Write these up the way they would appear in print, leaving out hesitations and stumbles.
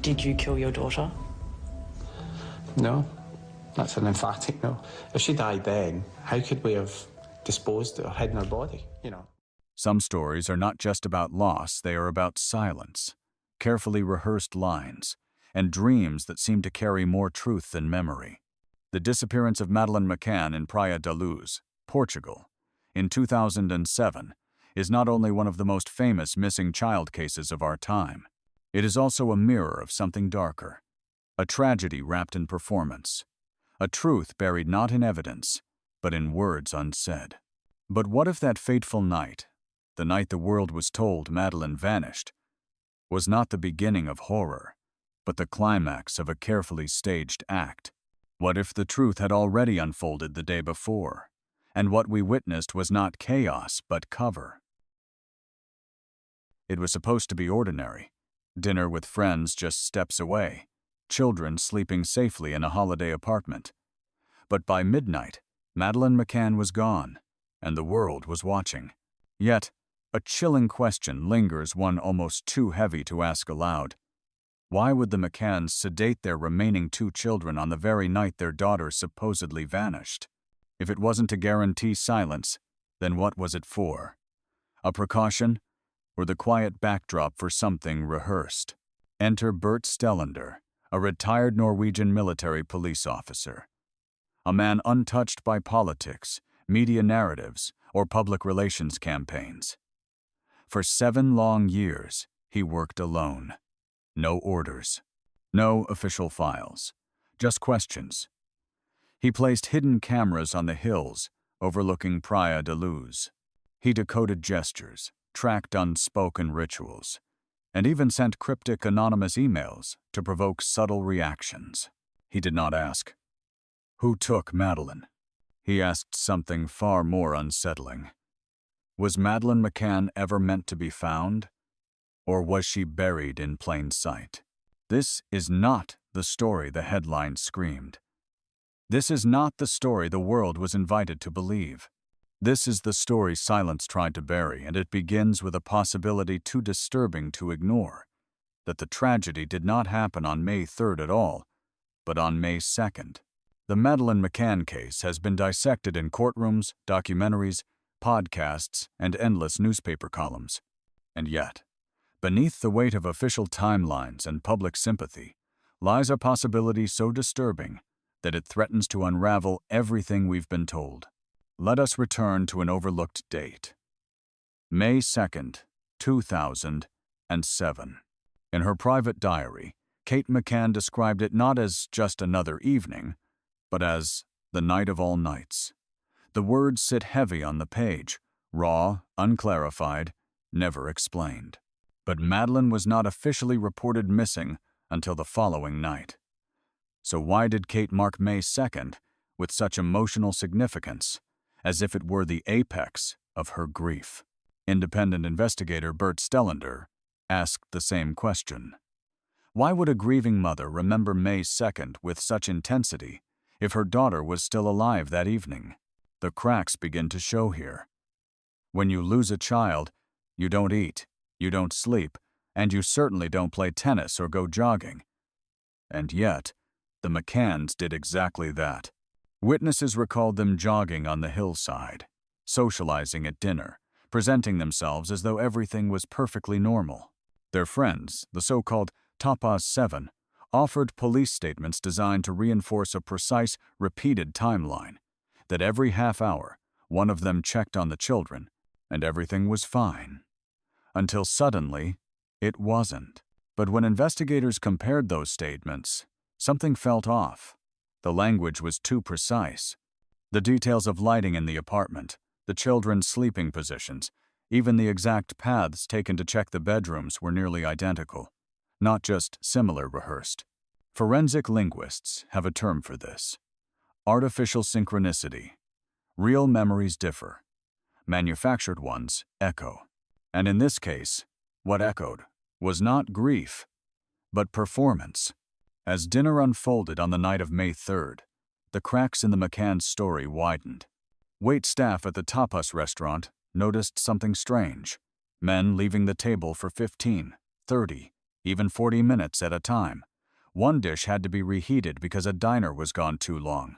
Did you kill your daughter? No, that's an emphatic no. If she died then, how could we have disposed or hidden her body, Some stories are not just about loss, they are about silence, carefully rehearsed lines, and dreams that seem to carry more truth than memory. The disappearance of Madeleine McCann in Praia da Luz, Portugal, in 2007, is not only one of the most famous missing child cases of our time, it is also a mirror of something darker, a tragedy wrapped in performance, a truth buried not in evidence, but in words unsaid. But what if that fateful night, the night the world was told Madeleine vanished, was not the beginning of horror, but the climax of a carefully staged act? What if the truth had already unfolded the day before, and what we witnessed was not chaos but cover? It was supposed to be ordinary, dinner with friends just steps away, children sleeping safely in a holiday apartment. But by midnight, Madeleine McCann was gone, and the world was watching. Yet, a chilling question lingers, one almost too heavy to ask aloud. Why would the McCanns sedate their remaining 2 children on the very night their daughter supposedly vanished? If it wasn't to guarantee silence, then what was it for? A precaution, or the quiet backdrop for something rehearsed? Enter Bert Stellander, a retired Norwegian military police officer. A man untouched by politics, media narratives, or public relations campaigns. For 7 long years, he worked alone. No orders, no official files, just questions. He placed hidden cameras on the hills overlooking Praia da Luz. He decoded gestures, tracked unspoken rituals, and even sent cryptic anonymous emails to provoke subtle reactions. He did not ask, "Who took Madeleine?" He asked something far more unsettling. Was Madeleine McCann ever meant to be found? Or was she buried in plain sight? This is not the story the headline screamed. This is not the story the world was invited to believe. This is the story silence tried to bury, and it begins with a possibility too disturbing to ignore, that the tragedy did not happen on May 3rd at all, but on May 2nd. The Madeleine McCann case has been dissected in courtrooms, documentaries, podcasts, and endless newspaper columns. And yet, beneath the weight of official timelines and public sympathy lies a possibility so disturbing that it threatens to unravel everything we've been told. Let us return to an overlooked date. May 2nd, 2007. In her private diary, Kate McCann described it not as just another evening, but as the night of all nights. The words sit heavy on the page, raw, unclarified, never explained. But Madeleine was not officially reported missing until the following night. So why did Kate mark May 2nd with such emotional significance, as if it were the apex of her grief? Independent investigator Bert Stellander asked the same question. Why would a grieving mother remember May 2nd with such intensity if her daughter was still alive that evening? The cracks begin to show here. When you lose a child, you don't eat, you don't sleep, and you certainly don't play tennis or go jogging. And yet, the McCanns did exactly that. Witnesses recalled them jogging on the hillside, socializing at dinner, presenting themselves as though everything was perfectly normal. Their friends, the so-called Tapas 7, offered police statements designed to reinforce a precise, repeated timeline, that every half hour, one of them checked on the children, and everything was fine. Until suddenly, it wasn't. But when investigators compared those statements, something felt off. The language was too precise. The details of lighting in the apartment, the children's sleeping positions, even the exact paths taken to check the bedrooms were nearly identical, not just similar rehearsed. Forensic linguists have a term for this: artificial synchronicity. Real memories differ. Manufactured ones echo. And in this case, what echoed was not grief, but performance. As dinner unfolded on the night of May 3rd, the cracks in the McCann story widened. Wait staff at the tapas restaurant noticed something strange. Men leaving the table for 15, 30, even 40 minutes at a time. One dish had to be reheated because a diner was gone too long.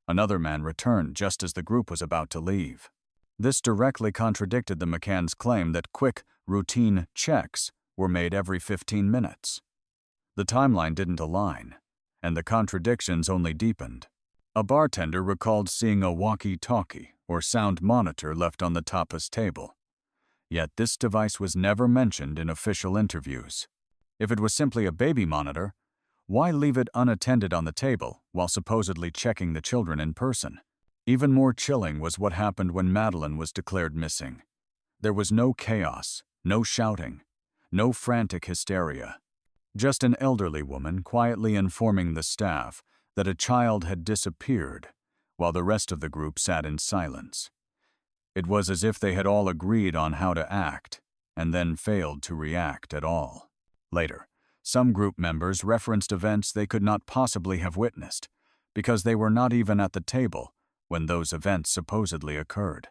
Another man returned just as the group was about to leave. This directly contradicted the McCanns' claim that quick, routine checks were made every 15 minutes. The timeline didn't align, and the contradictions only deepened. A bartender recalled seeing a walkie-talkie or sound monitor left on the tapas table. Yet this device was never mentioned in official interviews. If it was simply a baby monitor, why leave it unattended on the table while supposedly checking the children in person? Even more chilling was what happened when Madeleine was declared missing. There was no chaos, no shouting, no frantic hysteria. Just an elderly woman quietly informing the staff that a child had disappeared, while the rest of the group sat in silence. It was as if they had all agreed on how to act, and then failed to react at all. Later, some group members referenced events they could not possibly have witnessed, because they were not even at the table when those events supposedly occurred.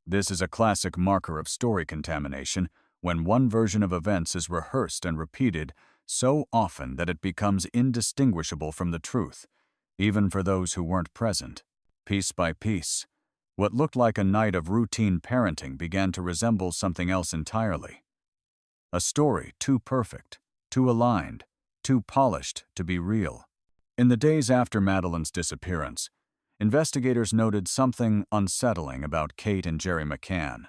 This is a classic marker of story contamination, when one version of events is rehearsed and repeated so often that it becomes indistinguishable from the truth, even for those who weren't present. Piece by piece, what looked like a night of routine parenting began to resemble something else entirely. A story too perfect, too aligned, too polished to be real. In the days after Madeleine's disappearance, investigators noted something unsettling about Kate and Gerry McCann.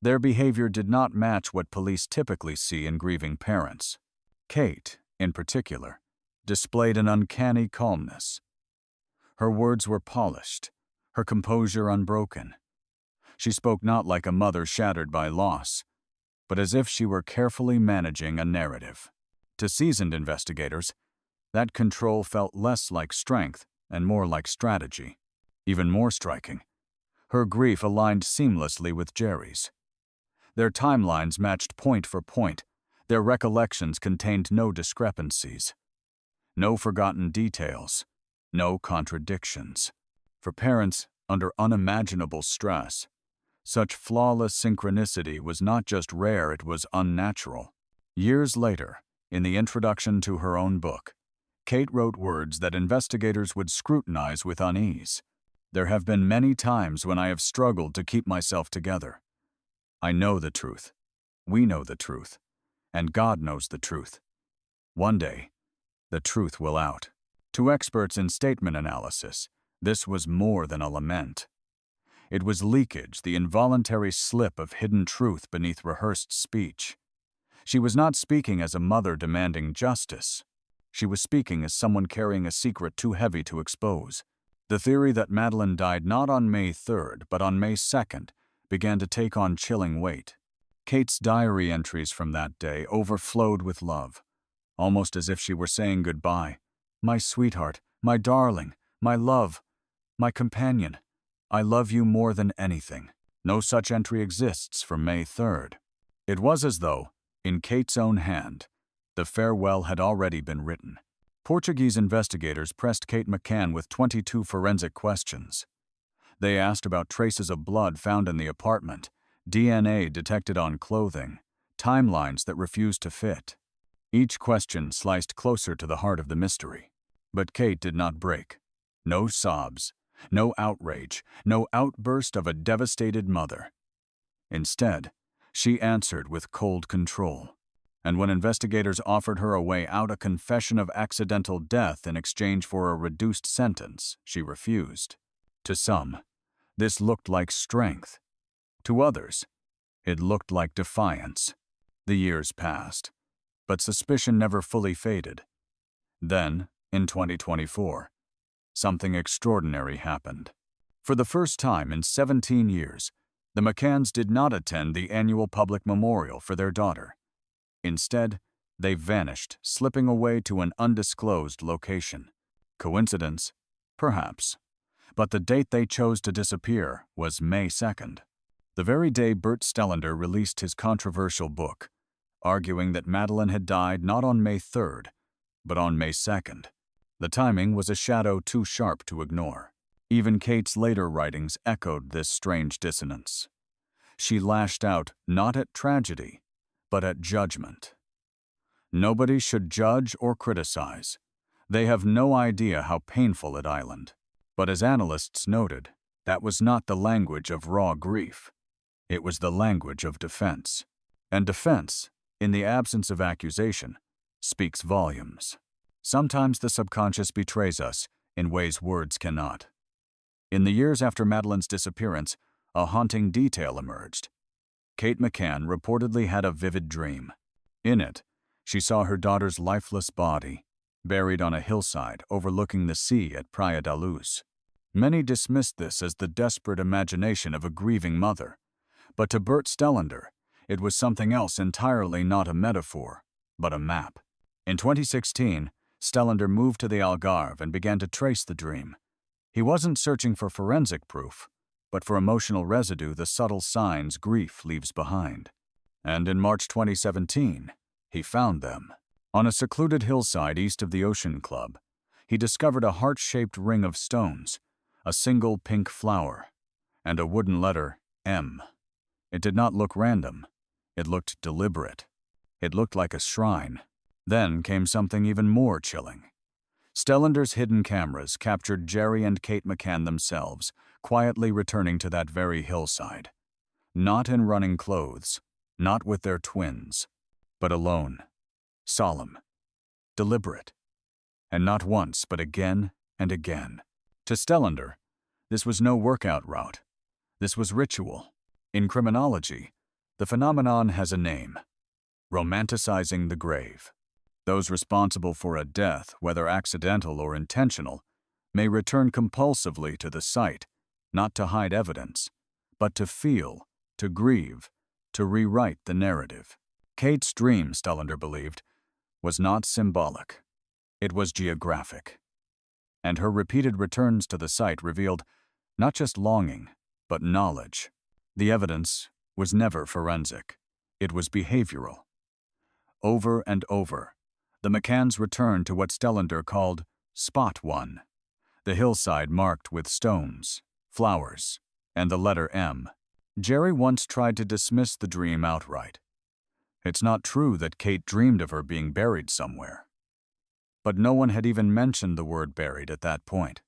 Their behavior did not match what police typically see in grieving parents. Kate, in particular, displayed an uncanny calmness. Her words were polished, her composure unbroken. She spoke not like a mother shattered by loss, but as if she were carefully managing a narrative. To seasoned investigators, that control felt less like strength and more like strategy. Even more striking, her grief aligned seamlessly with Gerry's. Their timelines matched point for point. Their recollections contained no discrepancies, no forgotten details, no contradictions. For parents under unimaginable stress, such flawless synchronicity was not just rare, it was unnatural. Years later, in the introduction to her own book, Kate wrote words that investigators would scrutinize with unease. "There have been many times when I have struggled to keep myself together. I know the truth. We know the truth. And God knows the truth. One day, the truth will out." To experts in statement analysis, this was more than a lament. It was leakage, the involuntary slip of hidden truth beneath rehearsed speech. She was not speaking as a mother demanding justice. She was speaking as someone carrying a secret too heavy to expose. The theory that Madeleine died not on May 3rd, but on May 2nd, began to take on chilling weight. Kate's diary entries from that day overflowed with love, almost as if she were saying goodbye. "My sweetheart, my darling, my love, my companion, I love you more than anything." No such entry exists for May 3rd. It was as though, in Kate's own hand, the farewell had already been written. Portuguese investigators pressed Kate McCann with 22 forensic questions. They asked about traces of blood found in the apartment, DNA detected on clothing, timelines that refused to fit. Each question sliced closer to the heart of the mystery. But Kate did not break. No sobs, no outrage, no outburst of a devastated mother. Instead, she answered with cold control. And when investigators offered her a way out, a confession of accidental death in exchange for a reduced sentence, she refused. To some, this looked like strength. To others, it looked like defiance. The years passed, but suspicion never fully faded. Then, in 2024, something extraordinary happened. For the first time in 17 years, the McCanns did not attend the annual public memorial for their daughter. Instead, they vanished, slipping away to an undisclosed location. Coincidence? Perhaps. But the date they chose to disappear was May 2nd, the very day Bert Stellander released his controversial book, arguing that Madeleine had died not on May 3rd, but on May 2nd. The timing was a shadow too sharp to ignore. Even Kate's later writings echoed this strange dissonance. She lashed out not at tragedy, but at judgment. Nobody should judge or criticize. They have no idea how painful it island. But as analysts noted, that was not the language of raw grief. It was the language of defense. And defense, in the absence of accusation, speaks volumes. Sometimes the subconscious betrays us in ways words cannot. In the years after Madeleine's disappearance, a haunting detail emerged. Kate McCann reportedly had a vivid dream. In it, she saw her daughter's lifeless body, buried on a hillside overlooking the sea at Praia da Luz. Many dismissed this as the desperate imagination of a grieving mother, but to Bert Stellander, it was something else entirely, not a metaphor, but a map. In 2016, Stellander moved to the Algarve and began to trace the dream. He wasn't searching for forensic proof, but for emotional residue, the subtle signs grief leaves behind. And in March 2017, he found them. On a secluded hillside east of the Ocean Club, he discovered a heart-shaped ring of stones, a single pink flower, and a wooden letter, M. It did not look random. It looked deliberate. It looked like a shrine. Then came something even more chilling. Stellander's hidden cameras captured Gerry and Kate McCann themselves, quietly returning to that very hillside. Not in running clothes, not with their twins, but alone, solemn, deliberate, and not once but again and again. To Stellander, this was no workout route. This was ritual. In criminology, the phenomenon has a name: romanticizing the grave. Those responsible for a death, whether accidental or intentional, may return compulsively to the site, not to hide evidence, but to feel, to grieve, to rewrite the narrative. Kate's dream, Stellander believed, was not symbolic. It was geographic. And her repeated returns to the site revealed not just longing, but knowledge. The evidence was never forensic. It was behavioral. Over and over, the McCanns returned to what Stellander called Spot One, the hillside marked with stones, flowers, and the letter M. Gerry once tried to dismiss the dream outright. It's not true that Kate dreamed of her being buried somewhere. But no one had even mentioned the word buried at that point.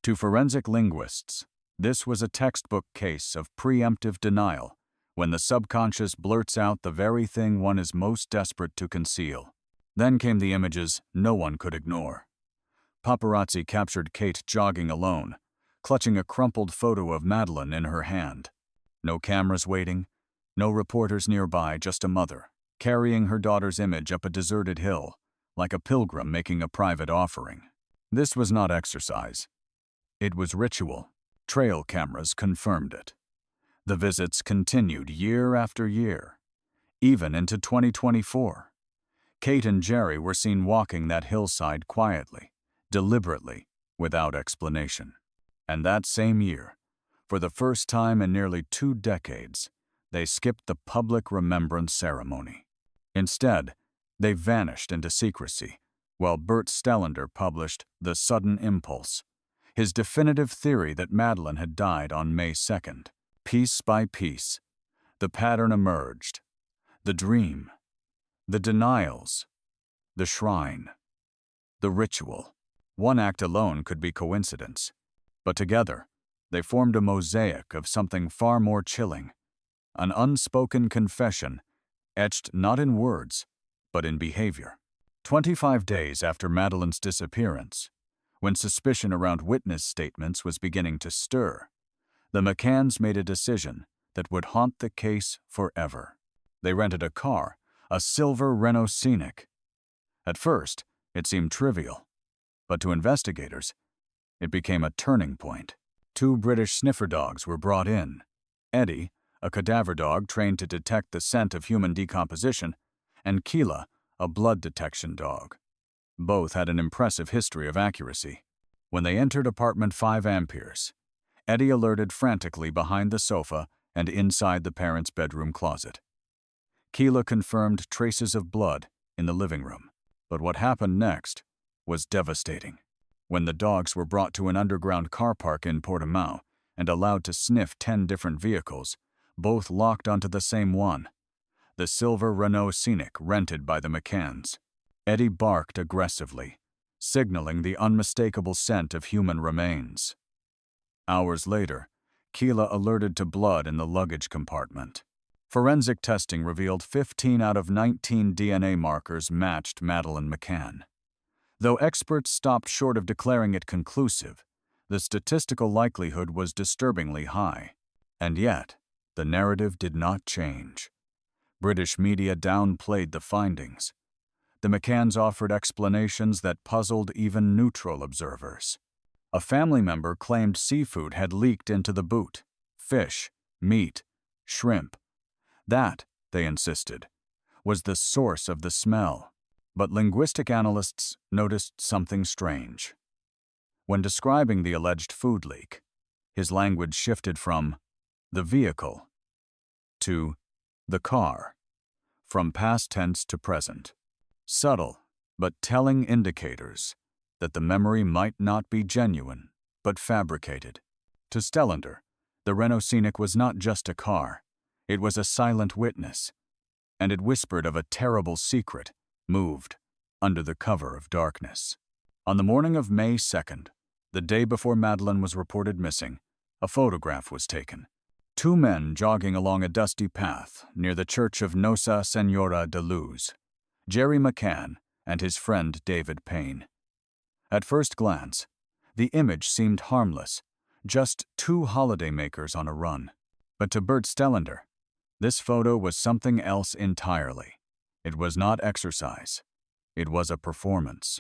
To forensic linguists, this was a textbook case of preemptive denial, when the subconscious blurts out the very thing one is most desperate to conceal. Then came the images no one could ignore. Paparazzi captured Kate jogging alone, clutching a crumpled photo of Madeleine in her hand. No cameras waiting, no reporters nearby, just a mother, carrying her daughter's image up a deserted hill, like a pilgrim making a private offering. This was not exercise. It was ritual. Trail cameras confirmed it. The visits continued year after year, even into 2024. Kate and Gerry were seen walking that hillside quietly, deliberately, without explanation. And that same year, for the first time in nearly 2 decades, they skipped the public remembrance ceremony. Instead, they vanished into secrecy, while Bert Stellander published The Sudden Impulse, his definitive theory that Madeleine had died on May 2nd. Piece by piece, the pattern emerged. The dream, the denials, the shrine, the ritual. One act alone could be coincidence, but together, they formed a mosaic of something far more chilling, an unspoken confession, etched not in words, but in behavior. 25 days after Madeleine's disappearance, when suspicion around witness statements was beginning to stir, the McCanns made a decision that would haunt the case forever. They rented a car, a silver Renault Scenic. At first, it seemed trivial, but to investigators, it became a turning point. 2 British sniffer dogs were brought in. Eddie, a cadaver dog trained to detect the scent of human decomposition, and Keela, a blood detection dog. Both had an impressive history of accuracy. When they entered apartment 5 Amperes, Eddie alerted frantically behind the sofa and inside the parents' bedroom closet. Keela confirmed traces of blood in the living room. But what happened next was devastating. When the dogs were brought to an underground car park in Portimao and allowed to sniff 10 different vehicles, both locked onto the same one, the silver Renault Scenic rented by the McCanns. Eddie barked aggressively, signaling the unmistakable scent of human remains. Hours later, Keela alerted to blood in the luggage compartment. Forensic testing revealed 15 out of 19 DNA markers matched Madeleine McCann. Though experts stopped short of declaring it conclusive, the statistical likelihood was disturbingly high. And yet, the narrative did not change. British media downplayed the findings. The McCanns offered explanations that puzzled even neutral observers. A family member claimed seafood had leaked into the boot: fish, meat, shrimp. That, they insisted, was the source of the smell. But linguistic analysts noticed something strange. When describing the alleged food leak, his language shifted from the vehicle to the car, from past tense to present. Subtle, but telling indicators that the memory might not be genuine, but fabricated. To Stellander, the Renault Scenic was not just a car, it was a silent witness, and it whispered of a terrible secret, moved under the cover of darkness. On the morning of May 2nd, the day before Madeleine was reported missing, a photograph was taken. Two men jogging along a dusty path near the church of Nossa Senhora de Luz, Gerry McCann and his friend David Payne. At first glance, the image seemed harmless, just two holidaymakers on a run. But to Bert Stellander, this photo was something else entirely. It was not exercise. It was a performance.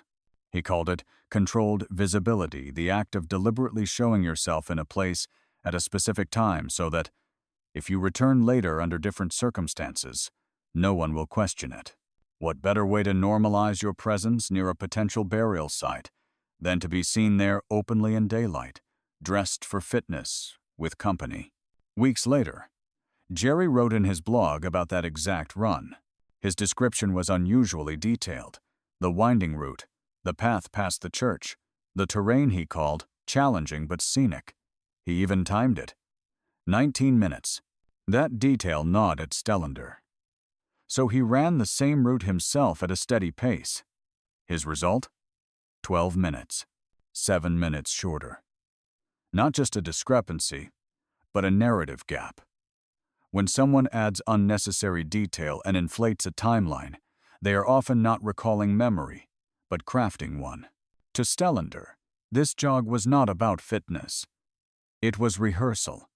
He called it controlled visibility, the act of deliberately showing yourself in a place at a specific time so that, if you return later under different circumstances, no one will question it. What better way to normalize your presence near a potential burial site than to be seen there openly in daylight, dressed for fitness, with company? Weeks later, Gerry wrote in his blog about that exact run. His description was unusually detailed. The winding route, the path past the church, the terrain he called challenging but scenic. He even timed it. 19 minutes. That detail gnawed at Stellander. So he ran the same route himself at a steady pace. His result? 12 minutes. 7 minutes shorter. Not just a discrepancy, but a narrative gap. When someone adds unnecessary detail and inflates a timeline, they are often not recalling memory, but crafting one. To Stellander, this jog was not about fitness. It was rehearsal,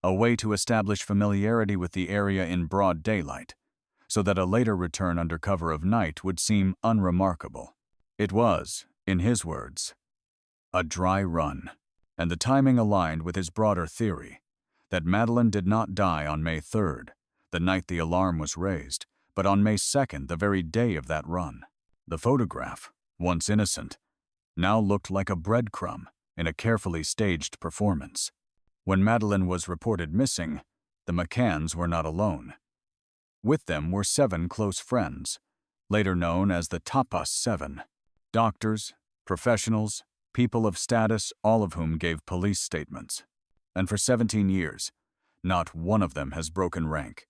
a way to establish familiarity with the area in broad daylight, so that a later return under cover of night would seem unremarkable. It was, in his words, a dry run, and the timing aligned with his broader theory that Madeleine did not die on May 3rd, the night the alarm was raised, but on May 2nd, the very day of that run. The photograph, once innocent, now looked like a breadcrumb in a carefully staged performance. When Madeleine was reported missing, the McCanns were not alone. With them were 7 close friends, later known as the Tapas 7. Doctors, professionals, people of status, all of whom gave police statements. And for 17 years, not one of them has broken rank.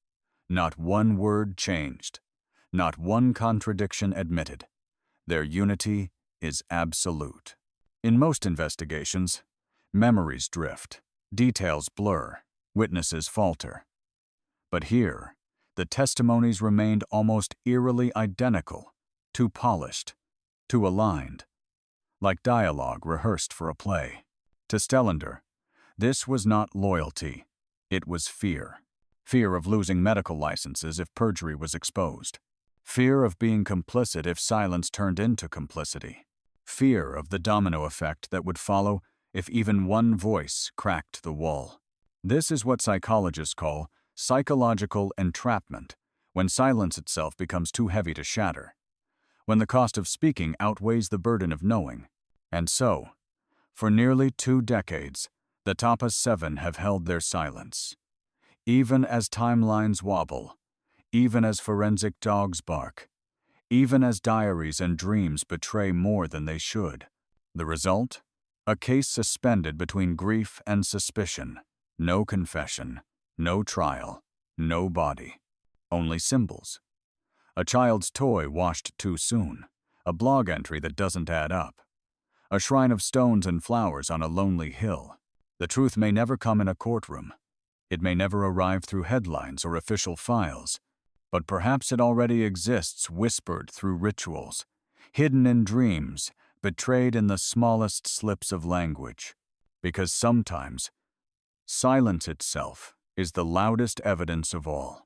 Not one word changed. Not one contradiction admitted. Their unity is absolute. In most investigations, memories drift, details blur, witnesses falter. But here, the testimonies remained almost eerily identical, too polished, too aligned, like dialogue rehearsed for a play. To Stellander, this was not loyalty, it was fear. Fear of losing medical licenses if perjury was exposed. Fear of being complicit if silence turned into complicity. Fear of the domino effect that would follow if even one voice cracked the wall. This is what psychologists call psychological entrapment, when silence itself becomes too heavy to shatter, when the cost of speaking outweighs the burden of knowing. And so, for nearly 2 decades, the Tapas 7 have held their silence. Even as timelines wobble, even as forensic dogs bark, even as diaries and dreams betray more than they should. The result? A case suspended between grief and suspicion. No confession, no trial, no body. Only symbols. A child's toy washed too soon. A blog entry that doesn't add up. A shrine of stones and flowers on a lonely hill. The truth may never come in a courtroom. It may never arrive through headlines or official files. But perhaps it already exists, whispered through rituals, hidden in dreams, betrayed in the smallest slips of language. Because sometimes, silence itself is the loudest evidence of all.